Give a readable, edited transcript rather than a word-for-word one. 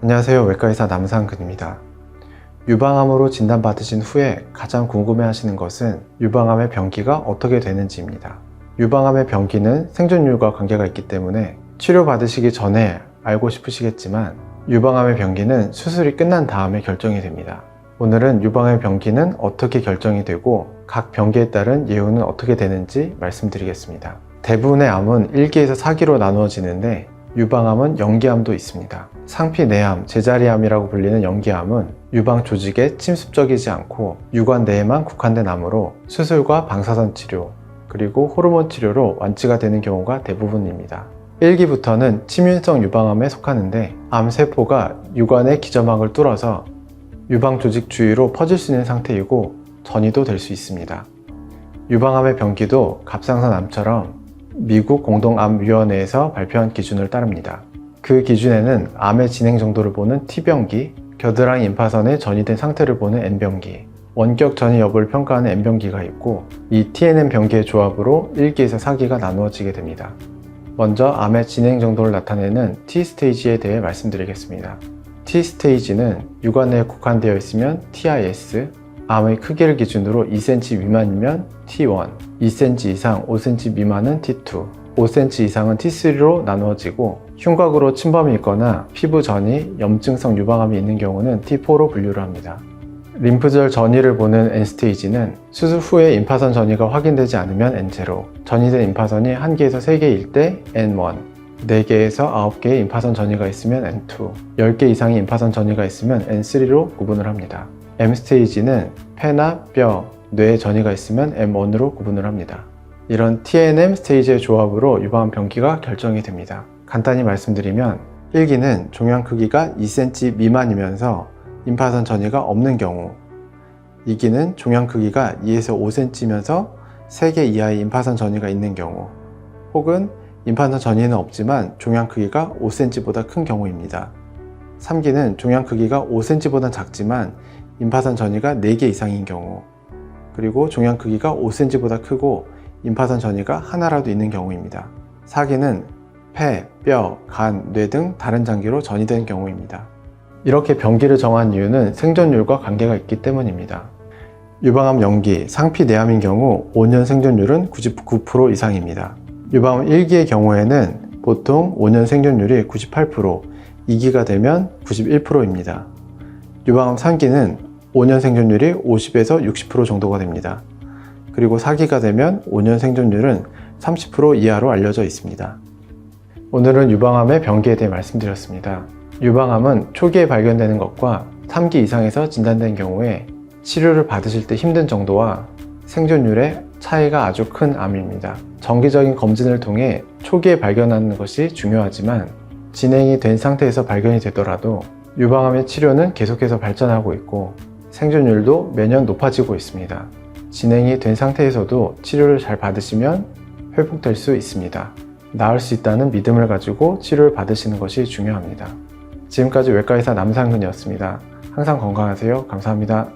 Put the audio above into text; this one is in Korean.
안녕하세요. 외과의사 남상근입니다. 유방암으로 진단받으신 후에 가장 궁금해하시는 것은 유방암의 병기가 어떻게 되는지입니다. 유방암의 병기는 생존율과 관계가 있기 때문에 치료받으시기 전에 알고 싶으시겠지만 유방암의 병기는 수술이 끝난 다음에 결정이 됩니다. 오늘은 유방암의 병기는 어떻게 결정이 되고 각 병기에 따른 예후는 어떻게 되는지 말씀드리겠습니다. 대부분의 암은 1기에서 4기로 나누어지는데 유방암은 영기암도 있습니다. 상피내암, 제자리암이라고 불리는 영기암은 유방 조직에 침습적이지 않고 유관 내에만 국한된 암으로 수술과 방사선 치료, 그리고 호르몬 치료로 완치가 되는 경우가 대부분입니다. 1기부터는 침윤성 유방암에 속하는데 암세포가 유관의 기저막을 뚫어서 유방 조직 주위로 퍼질 수 있는 상태이고 전이도 될 수 있습니다. 유방암의 병기도 갑상선암처럼 미국 공동암위원회에서 발표한 기준을 따릅니다. 그 기준에는 암의 진행 정도를 보는 T병기, 겨드랑이 임파선에 전이된 상태를 보는 N병기, 원격 전이 여부를 평가하는 N병기가 있고 이 TNM 병기의 조합으로 1기에서 4기가 나누어지게 됩니다. 먼저 암의 진행 정도를 나타내는 T스테이지에 대해 말씀드리겠습니다. T스테이지는 유관 내에 국한되어 있으면 TIS, 암의 크기를 기준으로 2cm 미만이면 T1, 2cm 이상 5cm 미만은 T2, 5cm 이상은 T3로 나누어지고 흉곽으로 침범이 있거나 피부 전이, 염증성 유방암이 있는 경우는 T4로 분류를 합니다. 림프절 전이를 보는 N스테이지는 수술 후에 임파선 전이가 확인되지 않으면 N0, 전이된 임파선이 1개에서 3개일 때 N1, 4개에서 9개의 임파선 전이가 있으면 N2, 10개 이상의 임파선 전이가 있으면 N3로 구분을 합니다. M스테이지는 폐나 뼈, 뇌에 전이가 있으면 M1으로 구분을 합니다. 이런 TNM 스테이지의 조합으로 유방암 병기가 결정이 됩니다. 간단히 말씀드리면 1기는 종양 크기가 2cm 미만이면서 임파선 전이가 없는 경우, 2기는 종양 크기가 2에서 5cm면서 3개 이하의 임파선 전이가 있는 경우, 혹은 임파선 전이는 없지만 종양 크기가 5cm보다 큰 경우입니다. 3기는 종양 크기가 5cm보다 작지만 임파선 전이가 4개 이상인 경우, 그리고 종양 크기가 5cm보다 크고 임파선 전이가 하나라도 있는 경우입니다. 4기는 폐, 뼈, 간, 뇌 등 다른 장기로 전이된 경우입니다. 이렇게 병기를 정한 이유는 생존율과 관계가 있기 때문입니다. 유방암 영기, 상피내암인 경우 5년 생존율은 99% 이상입니다. 유방암 1기의 경우에는 보통 5년 생존율이 98%, 2기가 되면 91%입니다. 유방암 3기는 5년 생존율이 50에서 60% 정도가 됩니다. 그리고 4기가 되면 5년 생존율은 30% 이하로 알려져 있습니다. 오늘은 유방암의 병기에 대해 말씀드렸습니다. 유방암은 초기에 발견되는 것과 3기 이상에서 진단된 경우에 치료를 받으실 때 힘든 정도와 생존율의 차이가 아주 큰 암입니다. 정기적인 검진을 통해 초기에 발견하는 것이 중요하지만 진행이 된 상태에서 발견이 되더라도 유방암의 치료는 계속해서 발전하고 있고 생존율도 매년 높아지고 있습니다. 진행이 된 상태에서도 치료를 잘 받으시면 회복될 수 있습니다. 나을 수 있다는 믿음을 가지고 치료를 받으시는 것이 중요합니다. 지금까지 외과의사 남상근이었습니다. 항상 건강하세요. 감사합니다.